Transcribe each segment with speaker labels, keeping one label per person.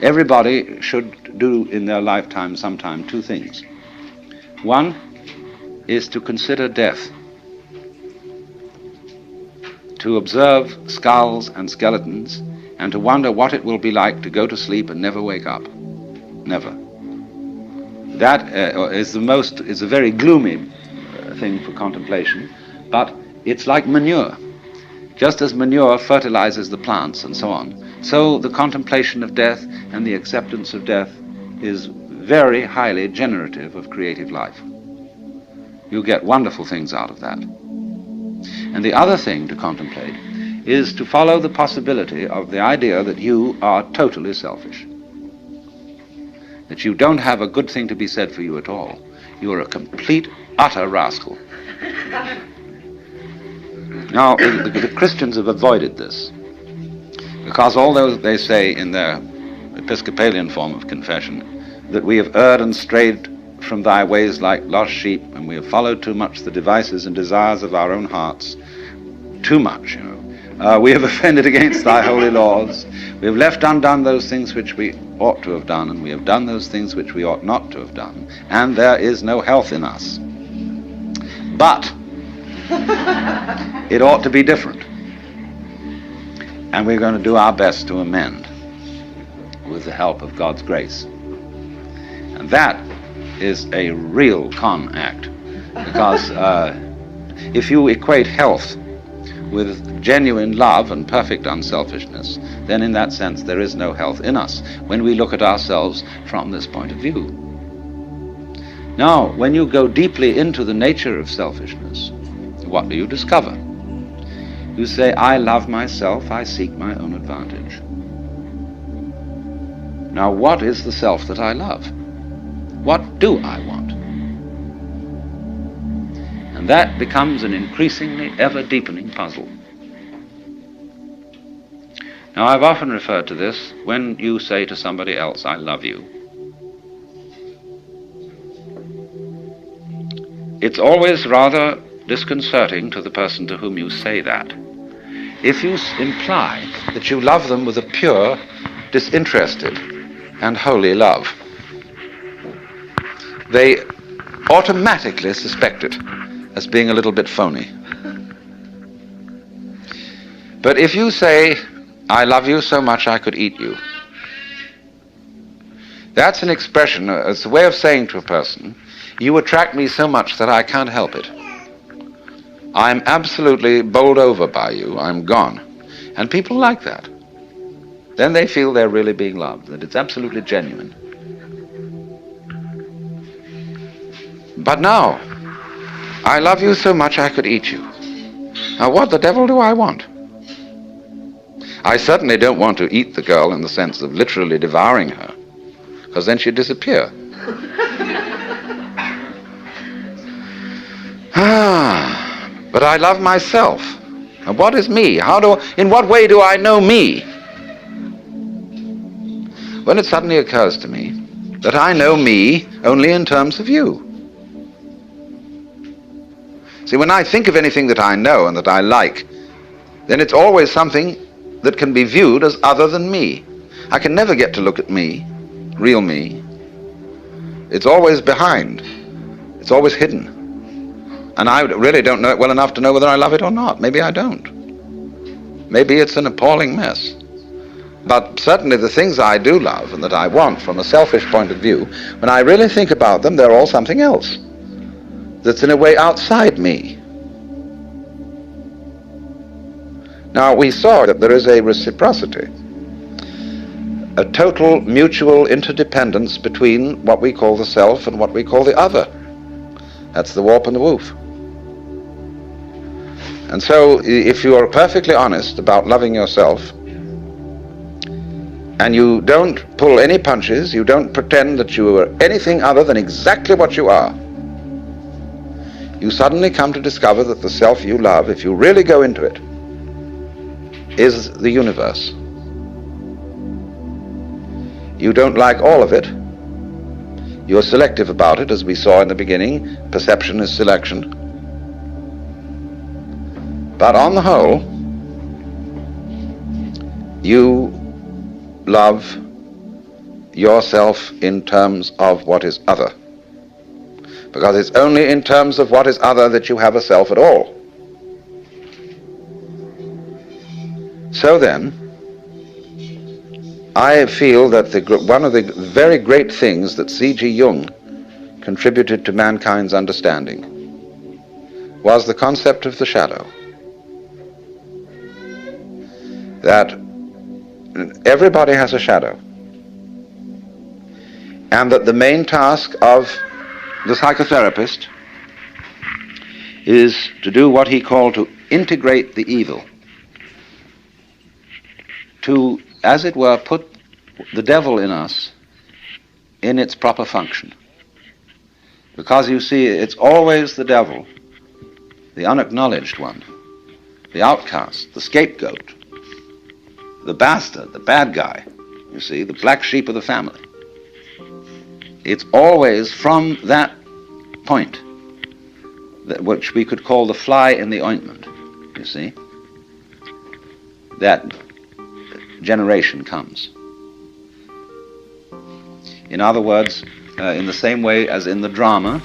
Speaker 1: Everybody should do in their lifetime sometime two things. One is to consider death, to observe skulls and skeletons, and to wonder what it will be like to go to sleep and never wake up. Never. That is a very gloomy thing for contemplation, but it's like manure. Just as manure fertilizes the plants and so on, so the contemplation of death and the acceptance of death is very highly generative of creative life. You get wonderful things out of that. And the other thing to contemplate is to follow the possibility of the idea that you are totally selfish. That you don't have a good thing to be said for you at all. You are a complete, utter rascal. Now, the Christians have avoided this, because although they say in their Episcopalian form of confession that we have erred and strayed from thy ways like lost sheep, and we have followed too much the devices and desires of our own hearts, too much, we have offended against thy holy laws, we have left undone those things which we ought to have done, and we have done those things which we ought not to have done, and there is no health in us. But it ought to be different, and we're going to do our best to amend with the help of God's grace. And that is a real con act, because if you equate health with genuine love and perfect unselfishness, then in that sense there is no health in us when we look at ourselves from this point of view. Now, when you go deeply into the nature of selfishness, what do you discover? You say, I love myself, I seek my own advantage. Now, what is the self that I love? What do I want? And that becomes an increasingly ever-deepening puzzle. Now, I've often referred to this when you say to somebody else, I love you. It's always rather disconcerting to the person to whom you say that if you imply that you love them with a pure, disinterested, and holy love. They automatically suspect it as being a little bit phony. But if you say, I love you so much I could eat you, that's an expression, it's a way of saying to a person, you attract me so much that I can't help it. I'm absolutely bowled over by you, I'm gone. And people like that. Then they feel they're really being loved, that it's absolutely genuine. But now, I love you so much I could eat you. Now what the devil do I want? I certainly don't want to eat the girl in the sense of literally devouring her, because then she'd disappear. But I love myself. And what is me? In what way do I know me? When it suddenly occurs to me that I know me only in terms of you. See, when I think of anything that I know and that I like, then it's always something that can be viewed as other than me. I can never get to look at me, real me. It's always behind. It's always hidden. And I really don't know it well enough to know whether I love it or not. Maybe I don't. Maybe it's an appalling mess. But certainly the things I do love and that I want from a selfish point of view, when I really think about them, they're all something else that's in a way outside me. Now, we saw that there is a reciprocity, a total mutual interdependence between what we call the self and what we call the other. That's the warp and the woof. And so, if you are perfectly honest about loving yourself, and you don't pull any punches, you don't pretend that you are anything other than exactly what you are, you suddenly come to discover that the self you love, if you really go into it, is the universe. You don't like all of it. You're selective about it, as we saw in the beginning. Perception is selection. But on the whole, you love yourself in terms of what is other. Because it's only in terms of what is other that you have a self at all. So then, I feel that one of the very great things that C.G. Jung contributed to mankind's understanding was the concept of the shadow. That everybody has a shadow. And that the main task of the psychotherapist is to do what he called to integrate the evil. To, as it were, put the devil in us in its proper function. Because you see, it's always the devil, the unacknowledged one, the outcast, the scapegoat, the bastard, the bad guy, you see, the black sheep of the family. It's always from that point, which we could call the fly in the ointment, you see, that generation comes. In other words, in the same way as in the drama,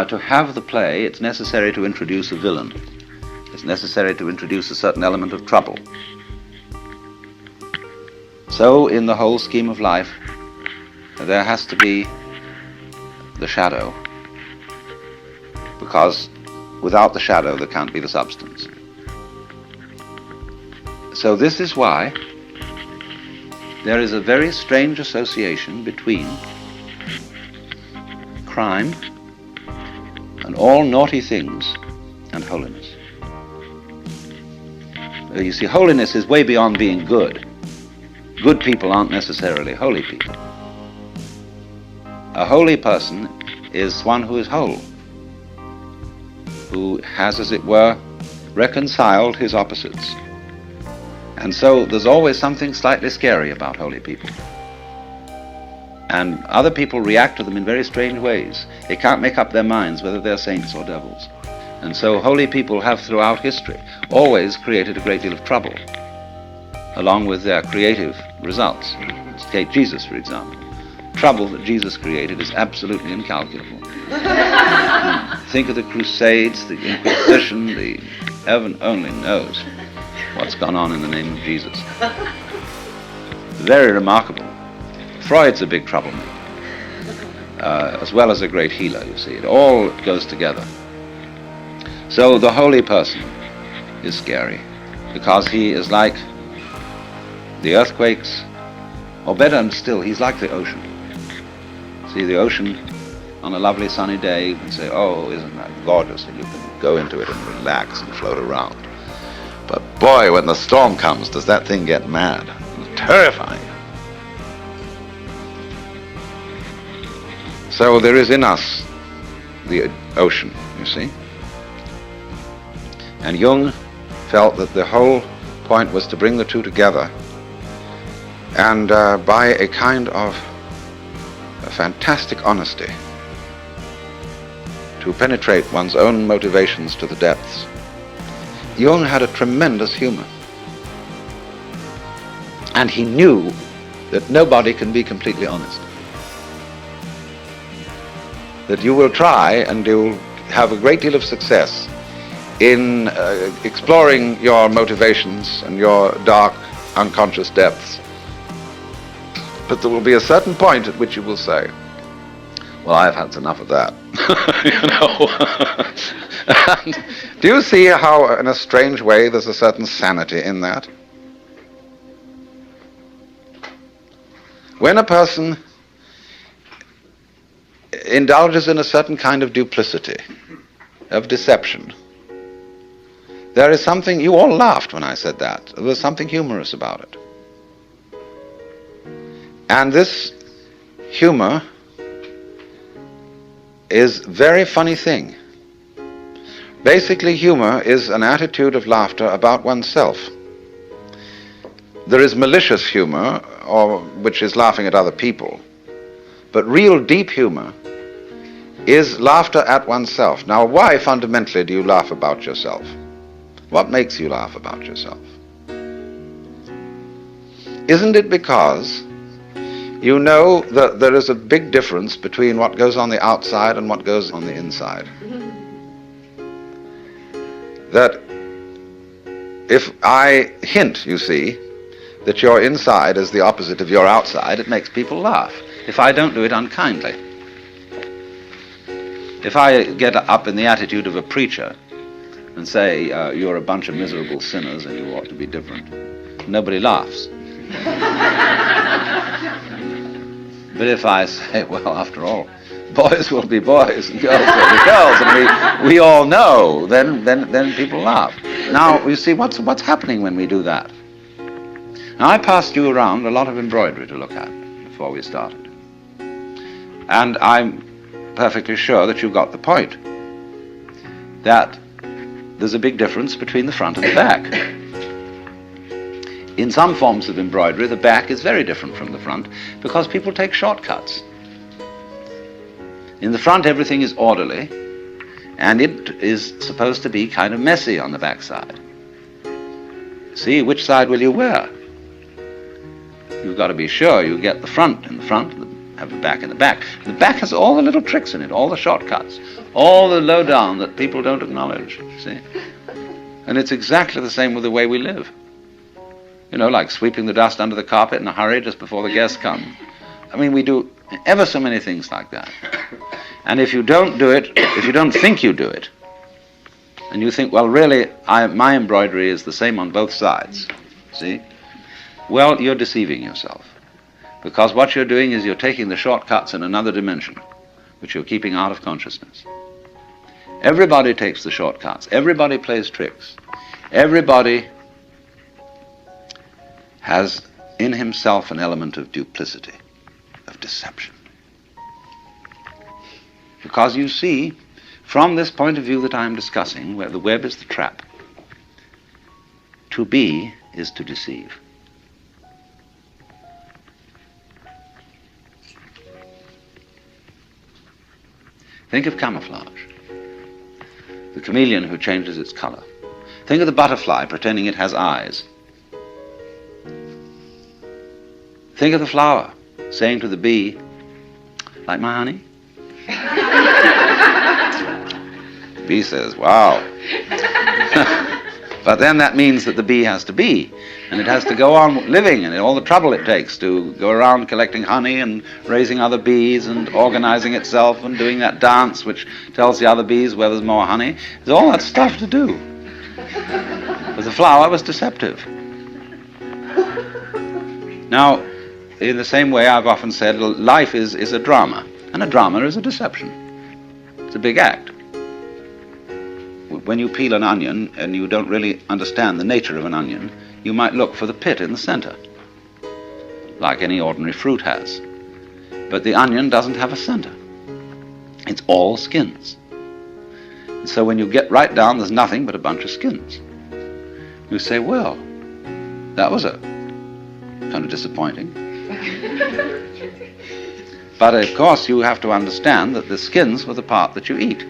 Speaker 1: to have the play, it's necessary to introduce a villain. It's necessary to introduce a certain element of trouble. So, in the whole scheme of life, there has to be the shadow, because without the shadow there can't be the substance. So this is why there is a very strange association between crime and all naughty things and holiness. You see, holiness is way beyond being good. Good people aren't necessarily holy people. A holy person is one who is whole, who has, as it were, reconciled his opposites. And so there's always something slightly scary about holy people. And other people react to them in very strange ways. They can't make up their minds whether they're saints or devils. And so holy people have throughout history always created a great deal of trouble, along with their creative results. Take Jesus, for example. Trouble that Jesus created is absolutely incalculable. Think of the Crusades, the Inquisition, the heaven only knows what's gone on in the name of Jesus. Very remarkable. Freud's a big troublemaker, as well as a great healer, you see. It all goes together. So the holy person is scary, because he is like the earthquakes, or better still, he's like the ocean. See, the ocean on a lovely sunny day, you can say, oh, isn't that gorgeous? And you can go into it and relax and float around. But boy, when the storm comes, does that thing get mad. It's terrifying. So there is in us the ocean, you see. And Jung felt that the whole point was to bring the two together, and by a kind of a fantastic honesty, to penetrate one's own motivations to the depths. Jung had a tremendous humor, and he knew that nobody can be completely honest. That you will try and you'll have a great deal of success in exploring your motivations and your dark, unconscious depths. But there will be a certain point at which you will say, well, I've had enough of that. You know. And do you see how, in a strange way, there's a certain sanity in that? When a person indulges in a certain kind of duplicity, of deception, there is something, you all laughed when I said that, there was something humorous about it. And this humor is a very funny thing. Basically, humor is an attitude of laughter about oneself. There is malicious humor, which is laughing at other people. But real deep humor is laughter at oneself. Now, why fundamentally do you laugh about yourself? What makes you laugh about yourself? Isn't it because you know that there is a big difference between what goes on the outside and what goes on the inside. That if I hint, you see, that your inside is the opposite of your outside, it makes people laugh. If I don't do it unkindly. If I get up in the attitude of a preacher and say, you're a bunch of miserable sinners and you ought to be different, nobody laughs. But if I say, well, after all, boys will be boys and girls will be girls, and we all know, then people laugh. Now, you see, what's happening when we do that? Now, I passed you around a lot of embroidery to look at before we started. And I'm perfectly sure that you got the point. That there's a big difference between the front and the back. In some forms of embroidery, the back is very different from the front because people take shortcuts. In the front, everything is orderly, and it is supposed to be kind of messy on the back side. See, which side will you wear? You've got to be sure you get the front in the front, have the back in the back. The back has all the little tricks in it, all the shortcuts, all the lowdown that people don't acknowledge, see? And it's exactly the same with the way we live. You know, like sweeping the dust under the carpet in a hurry just before the guests come. I mean, we do ever so many things like that. And if you don't do it, if you don't think you do it, and you think, well, really, my embroidery is the same on both sides, see? Well, you're deceiving yourself. Because what you're doing is you're taking the shortcuts in another dimension, which you're keeping out of consciousness. Everybody takes the shortcuts. Everybody plays tricks. Everybody has in himself an element of duplicity, of deception. Because you see, from this point of view that I'm discussing, where the web is the trap, to be is to deceive. Think of camouflage, the chameleon who changes its color. Think of the butterfly pretending it has eyes. Think of the flower saying to the bee, like my honey? The bee says, wow. But then that means that the bee has to be, and it has to go on living, and all the trouble it takes to go around collecting honey and raising other bees and organizing itself and doing that dance which tells the other bees where there's more honey. There's all that stuff to do. But the flower was deceptive. Now, in the same way, I've often said, life is a drama, and a drama is a deception. It's a big act. When you peel an onion and you don't really understand the nature of an onion, you might look for the pit in the center, like any ordinary fruit has. But the onion doesn't have a center. It's all skins. And so when you get right down, there's nothing but a bunch of skins. You say, well, that was a kind of disappointing. But of course you have to understand that the skins were the part that you eat.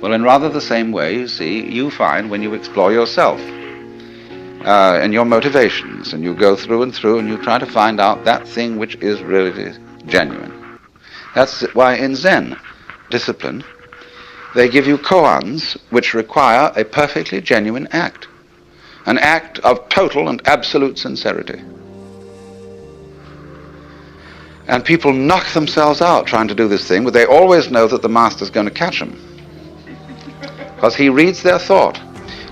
Speaker 1: Well, in rather the same way, you see, you find when you explore yourself and your motivations, and you go through and through and you try to find out that thing which is really genuine. That's why in Zen discipline, they give you koans which require a perfectly genuine act, an act of total and absolute sincerity. And people knock themselves out trying to do this thing, but they always know that the master's going to catch them, because he reads their thought.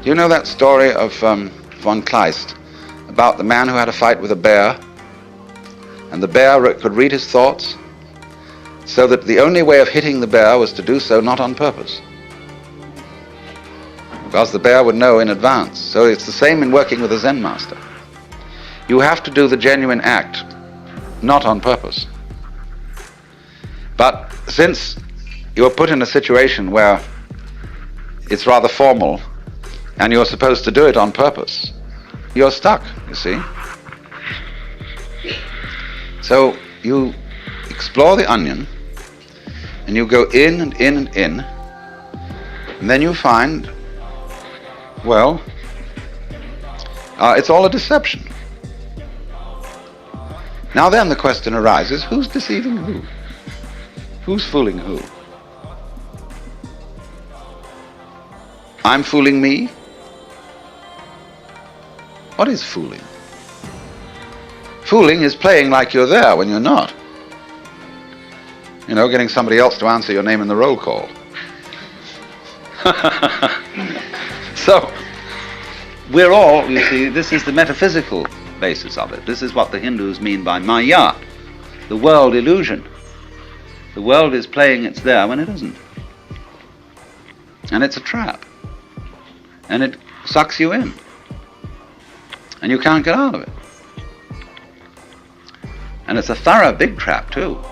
Speaker 1: You know that story of von Kleist about the man who had a fight with a bear, and the bear could read his thoughts, so that the only way of hitting the bear was to do so not on purpose, because the bear would know in advance. So it's the same in working with a Zen master. You have to do the genuine act, not on purpose. But since you're put in a situation where it's rather formal and you're supposed to do it on purpose, you're stuck, you see. So you explore the onion and you go in and in and in, and then you find, well, it's all a deception. Now then the question arises, who's deceiving who? Who's fooling who? I'm fooling me? What is fooling? Fooling is playing like you're there when you're not. You know, getting somebody else to answer your name in the roll call. So, we're all, you see, this is the metaphysical basis of it. This is what the Hindus mean by Maya, the world illusion. The world is playing it's there when it isn't. And it's a trap. And it sucks you in. And you can't get out of it. And it's a thorough big trap too.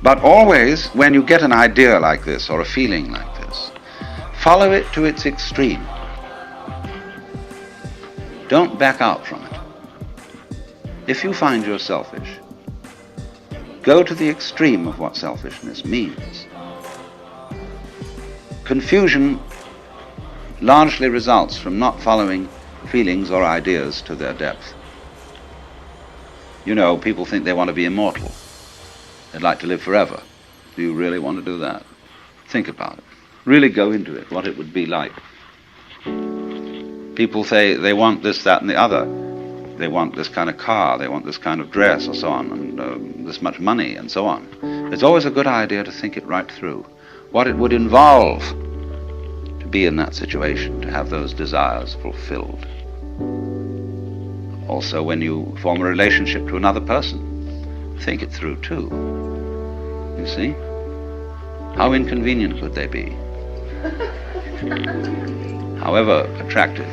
Speaker 1: But always, when you get an idea like this or a feeling like this, follow it to its extreme. Don't back out from it. If you find you're selfish, go to the extreme of what selfishness means. Confusion largely results from not following feelings or ideas to their depth. You know, people think they want to be immortal. They'd like to live forever. Do you really want to do that? Think about it. Really go into it, what it would be like. People say they want this, that, and the other. They want this kind of car, they want this kind of dress, or so on, and this much money, and so on. It's always a good idea to think it right through. What it would involve to be in that situation, to have those desires fulfilled. Also, when you form a relationship to another person, think it through too. You see? How inconvenient could they be? However attractive.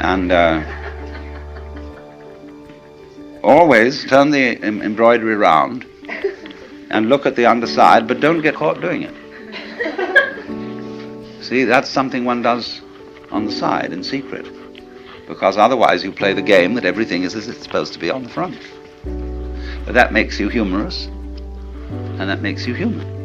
Speaker 1: And always turn the embroidery round and look at the underside, but don't get caught doing it. See, that's something one does on the side in secret, because otherwise you play the game that everything is as it's supposed to be on the front. But that makes you humorous, and that makes you human.